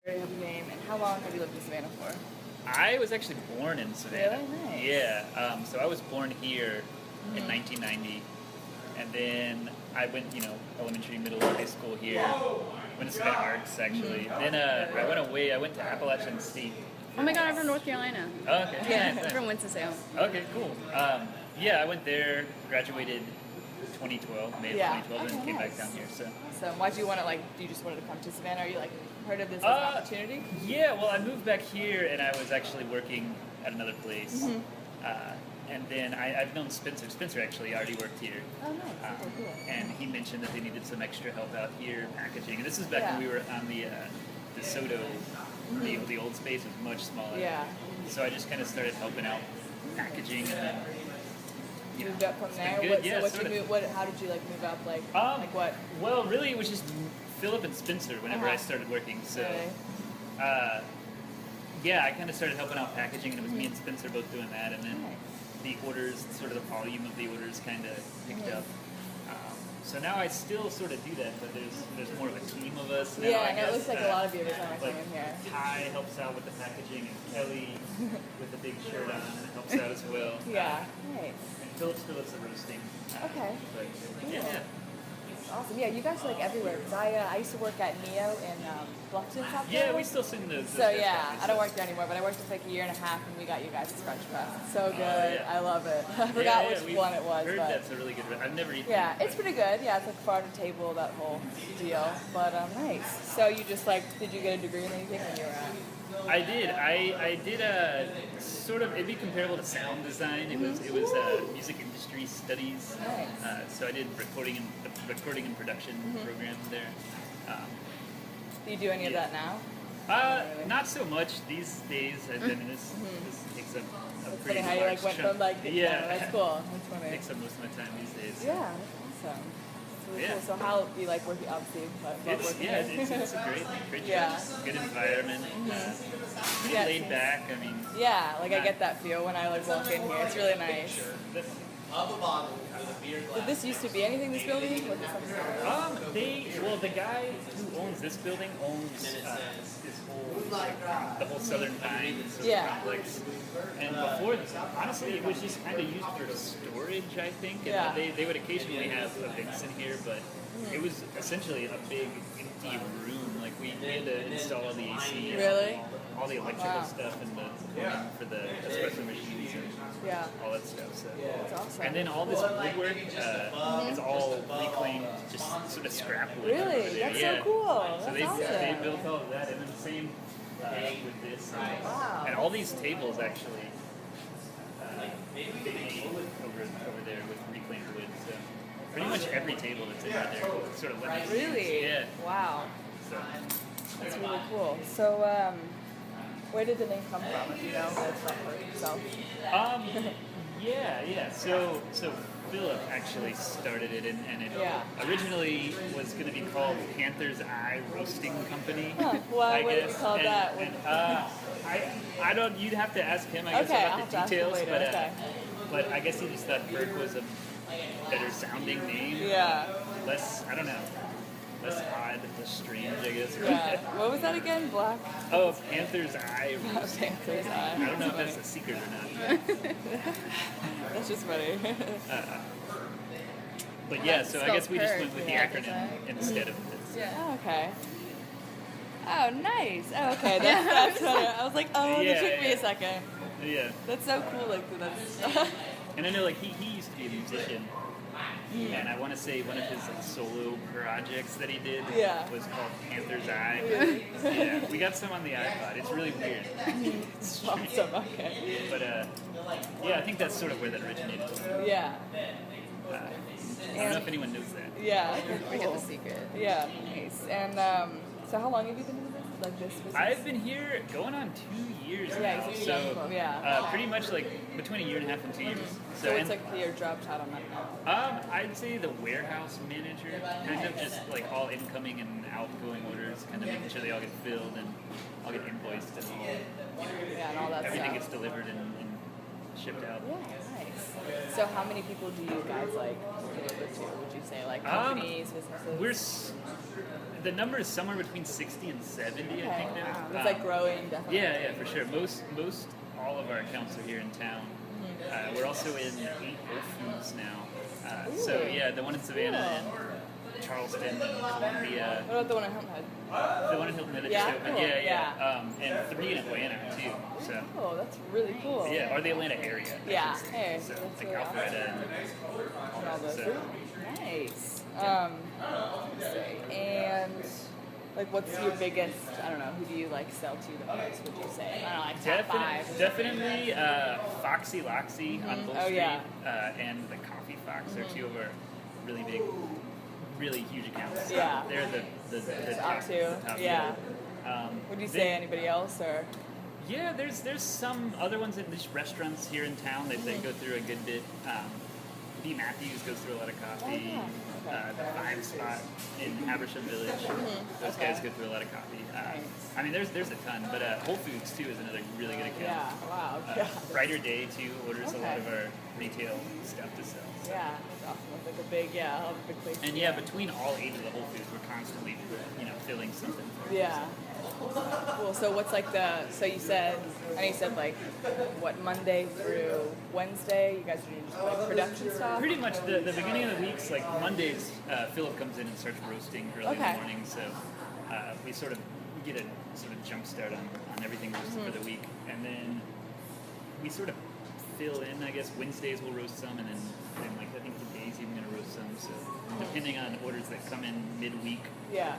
Very happy name. And how long have you lived in Savannah for? I was actually born in Savannah. Really? Nice. Yeah. So I was born here in 1990, and then I went, elementary, middle, high school here. Went to Savannah Arts actually. Then I went away. I went to Appalachian State. Oh my god, I'm from North Carolina. Oh, okay. Yeah, Nice. I'm from Winston-Salem. Okay, cool. I went there, graduated 2012, May of 2012, and came back down here. So. Why'd you want to, do you just wanted to come to Savannah? Are you, heard of this as an opportunity? Yeah, well, I moved back here, and I was actually working at another place. And then I've known Spencer. Spencer actually already worked here. Oh, nice. Cool. And he mentioned that they needed some extra help out here packaging. And this is back when we were on the Soto. The old space was much smaller. Yeah. So I just kind of started helping out packaging, and then moved up from there. Good. How did you move up? What? Well, really, it was just Philip and Spencer whenever I started working. So, I kind of started helping out packaging, and it was me and Spencer both doing that, and then the orders, sort of the volume of the orders, kind of picked up. So now I still sort of do that, but there's more of a team of us now. Yeah, and it looks like a lot of you every time I come in here. Ty helps out with the packaging, and Kelly with the big shirt on helps out as well. Yeah, nice. And Philip still does the roasting. Okay. But, yeah. Awesome. Yeah, you guys are everywhere. Because I used to work at Neo in Bluffton, South Carolina. Yeah, we still sing those. So I don't work there anymore, but I worked there for a year and a half, and we got you guys' Crunch Crust. So good. I love it. I forgot which one it was. Heard that's a really good. I've never eaten. Yeah, it's pretty good. Yeah, it's farm to table, that whole deal. But nice. So you just did you get a degree in anything when you were at? I did. I did a sort of. It'd be comparable to sound design. It was music industry studies. Nice. So I did recording and production program there. Do you do any of that now? Not so much these days. I've been in this takes up a That's pretty funny how you large went chunk. from that's cool. That's funny. Takes up most of my time these days. Yeah, that's awesome. Really cool. So how do you working? Obviously, It's a great job. Good environment. Pretty laid back. I mean. Yeah, I get that feel when I walk in here. It's really nice. Did this used to be anything? This building? The guy who owns this building owns this whole the whole Southern Pines complex. And before this, honestly, it was just kind of used for storage, I think. And they would occasionally have events in here, but it was essentially a big empty room. We had to install all the AC. Really? All the electrical stuff and the cooling for the espresso machines and all that stuff. So. That's awesome. And then all this woodwork is all reclaimed, just sort of scrap wood. Really? That's so cool. So they built all of that, and then the same with this. And all these tables actually they made over there with reclaimed wood. So pretty much every table that's in there sort of lemon. Really? Yeah. Wow. So. That's really cool. So, where did the name come from? If you know, that's not for yourself. So Philip actually started it, and it originally was going to be called Panther's Eye Roasting Company. Why would it be called that? I don't. You'd have to ask him. I guess about the details, but I guess he just thought Burke was a better sounding name. Yeah. I don't know. Less odd, less strange, I guess. Yeah. What was that again? Black? Oh, Panther's Eye. Panther's Eye. I don't know if that's a secret or not. That's just funny. But yeah, so I guess we just went with the acronym instead of this. Yeah. Oh, okay. Oh, nice. Oh, okay. That's funny. I was like, it took me a second. Yeah. That's so cool. That's. And I know, he used to be a musician. And I want to say one of his solo projects that he did was called Panther's Eye. Really? Yeah, we got some on the iPod. It's really weird. It's awesome. Okay. But I think that's sort of where that originated. Yeah. I don't know if anyone knows that. Yeah. We get the secret. Yeah. Nice. And so, how long have you been in this business? I've been here going on 2 years now. So pretty much between a year and a half and 2 years. So what's your job title now? I'd say the warehouse manager, kind of just all incoming and outgoing orders, kind of making sure they all get filled and all get invoiced and all. And all that Everything stuff. gets delivered and shipped out. Yeah, nice. So how many people do you guys like deliver to? Would you say like companies, businesses? The number is somewhere between 60 and 70, Okay. I think now. Wow. It's like growing, definitely. Yeah, for sure. Most all of our accounts are here in town. We're also in 8 Whole Foods now. So yeah, the one in Savannah and Charleston and Columbia. What about the one in Hilton Head? The one in Hilton Head that Yeah, just opened. cool. Yeah. And 3 in Atlanta too. So Oh, that's really cool. yeah, or the Atlanta area. I Yeah, should say. hey, So that's like really Alpharetta And all those. So- Nice. Let's see. And like, what's your biggest? I don't know. Who do you like sell to the most? Would you say? I don't know, like top five. Definitely Foxy Loxy on Bull Oh, Street yeah. and the Coffee Fox are 2 of our really big, really huge accounts. Yeah. They're the Top two. the top Yeah. two. Would you They- say anybody else or? Yeah, there's some other ones at these restaurants here in town that they go through a good bit. B. Matthews goes through a lot of coffee. Oh, yeah. Okay. The 5 Spot in Habersham Village. Those Okay. guys go through a lot of coffee. Nice. I mean, there's a ton, but Whole Foods too is another really good account. Yeah. Wow. Yeah. Brighter Day too orders a lot Okay. of our retail stuff to sell. So. Yeah. That's awesome. That's like a big, a big place. And yeah, between all 8 of the Whole Foods, we're constantly, filling something. For Yeah. Cool. So what's like so you said, I know you said like, what, Monday through Wednesday, you guys are doing just like production stuff? Pretty much the beginning of the weeks, like Mondays, Philip comes in and starts roasting early in Okay. the morning. So we sort of get a sort of jump start on everything roasted for the week. And then we sort of fill in, I guess. Wednesdays we'll roast some, and then like I think today's even going to roast some. So depending on orders that come in midweek, Yeah.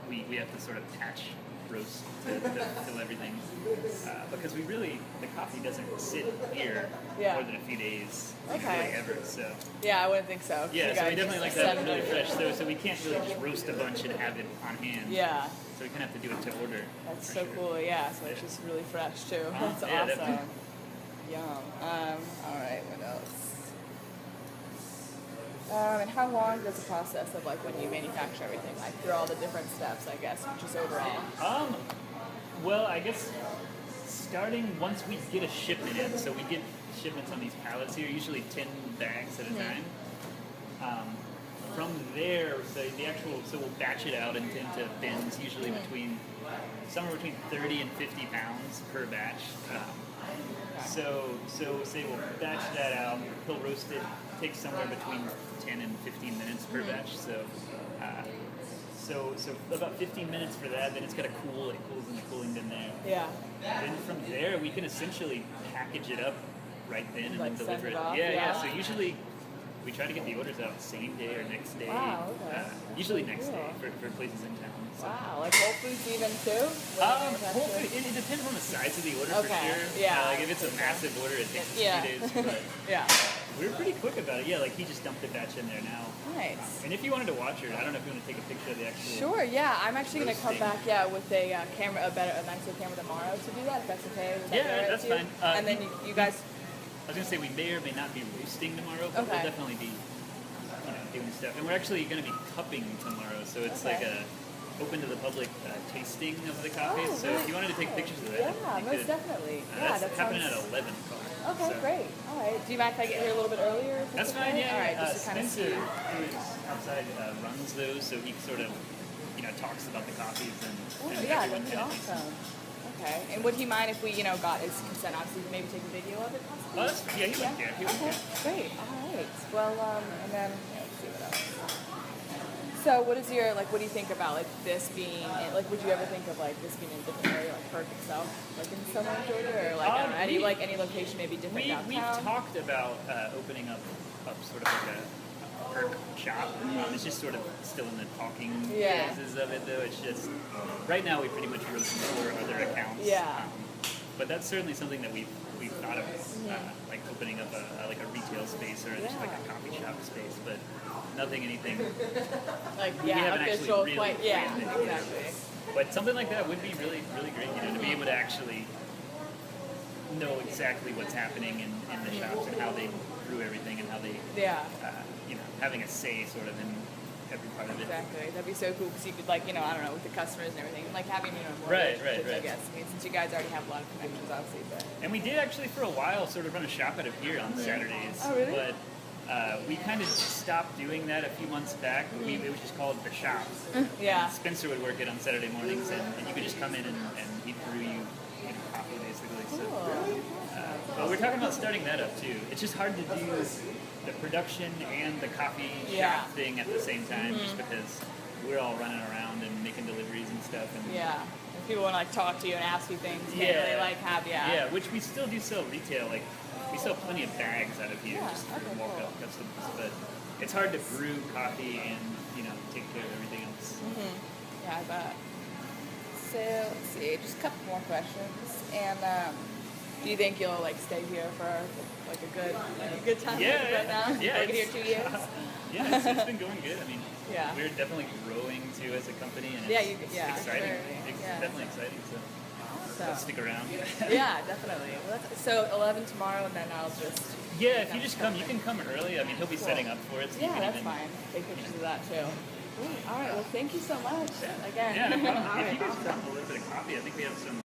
we have to sort of patch roast to fill everything because the coffee doesn't sit here Yeah. more than a few days Okay. really ever. So Yeah, I wouldn't think so. yeah, You so we guys definitely like just that send really it. fresh. So we can't really just roast a bunch and have it on hand. Yeah. So we kind of have to do it to order. That's for so sure. cool. Yeah, so it's just really fresh too. That's yeah, awesome. definitely. Yum. All right. What else? And how long does the process of like when you manufacture everything, like through all the different steps, I guess, just overall? Well, I guess starting once we get a shipment in, so we get shipments on these pallets here, usually 10 bags at a time. From there, the actual, so we'll batch it out into bins, usually somewhere between 30 and 50 pounds per batch. So say we'll batch that out, he'll roast it, takes somewhere between 10 and 15 minutes per batch. So about 15 minutes for that, then it's got to cool. It cools in the cooling bin there. Yeah. Then from there, we can essentially package it up right then and Like then deliver send it it. off, Yeah. yeah. So usually we try to get the orders out same day or next day. Wow, okay. Usually That's next cool. day for places in town. So. Wow. Like Whole Foods even too? Whole Food, it depends on the size of the order for Okay, sure. yeah. Like if it's a massive order, it takes Yeah. a few days. But Yeah. we're pretty quick about it. Yeah, like he just dumped the batch in there now. Nice. And if you wanted to watch it, I don't know if you want to take a picture of the actual. Sure, yeah. I'm actually going to come roasting. back, with a camera, a nicer camera tomorrow to do that, if that's okay. Is that Yeah, all right that's with you? fine. And then you guys, I was gonna say we may or may not be roasting tomorrow, but Okay. we'll definitely be, doing stuff. And we're actually gonna be cupping tomorrow, so it's Okay. like a open to the public tasting of the coffee. Oh, so really if you wanted to take cool. pictures of that, Yeah, you most could. definitely. That's that happening sounds... at 11 o'clock. Okay, so. great. All right. Do you mind if I get here a little bit earlier? if That's it's fine, okay? yeah. All right, just to kind of Spencer, see. who is outside, runs those, so he sort of, talks about the coffees and. Oh, and yeah, everyone that'd be kind of thinks- awesome. Okay. And would he mind if we, got his consent, obviously, maybe take a video of it possibly? Oh, that's, yeah, he wouldn't care. He wouldn't Okay, care. great. All right. Well, and then let's see what else. So, what is your what do you think about this being would you ever think of this being in a different area, like Perk itself, in somewhere in Georgia, or I don't know, any location maybe different downtown? We've talked about opening up sort of like a perk shop. It's just sort of still in the talking Yeah. phases of it, though. It's just right now we pretty much roast for other accounts. Yeah. But that's certainly something that we've thought of, like opening up a retail space or just like a coffee shop space, but anything. we haven't actually official, really quite, planned it yet. exactly. But something like that would be really, really great, to be able to actually know exactly what's happening in the shops and how they brew everything and how they, Yeah. having a say sort of in every part of it. Exactly. That'd be so cool because you could, like, you know, I don't know, with the customers and everything, like having, you know, more Right, relationships, right, I right. guess. I mean, since you guys already have a lot of connections, obviously, but. And we did actually for a while sort of run a shop out of here on Saturdays. Oh, really? But we kind of stopped doing that a few months back. It was just called The Shop. Yeah. And Spencer would work it on Saturday mornings, and you could just come in and he'd brew you coffee, basically. So, Cool. but we're talking about starting that up, too. It's just hard to do the production and the coffee Yeah. shop thing at the same time, just because we're all running around and making deliveries and stuff. And Yeah. If people want to, like, talk to you and ask you things, you can't really, like, have, Yeah, which we still do sell retail. Like, we sell plenty of bags out of here, Yeah, just for okay, walk-up cool. customers. But it's hard to brew coffee and, you know, take care of everything else. Yeah, I bet. So, let's see, just a couple more questions. And do you think you'll, like, stay here for, like, a good time Yeah, right now? yeah, Like, in your it's- 2 years? Yeah, it's been going good. I mean, Yeah. we're definitely growing, too, as a company. And Yeah, it's exciting. sure. It's Yeah. definitely exciting, so So, stick around. yeah, definitely. Well, so 11 tomorrow, and then I'll just. Yeah, if you just come, you can come early. I mean, he'll be Cool. setting up for it. So you Yeah, can that's even, fine. Take pictures of that too. All right. Well, thank you so much again. Yeah, no problem. All If right. you guys want a little bit of coffee, I think we have some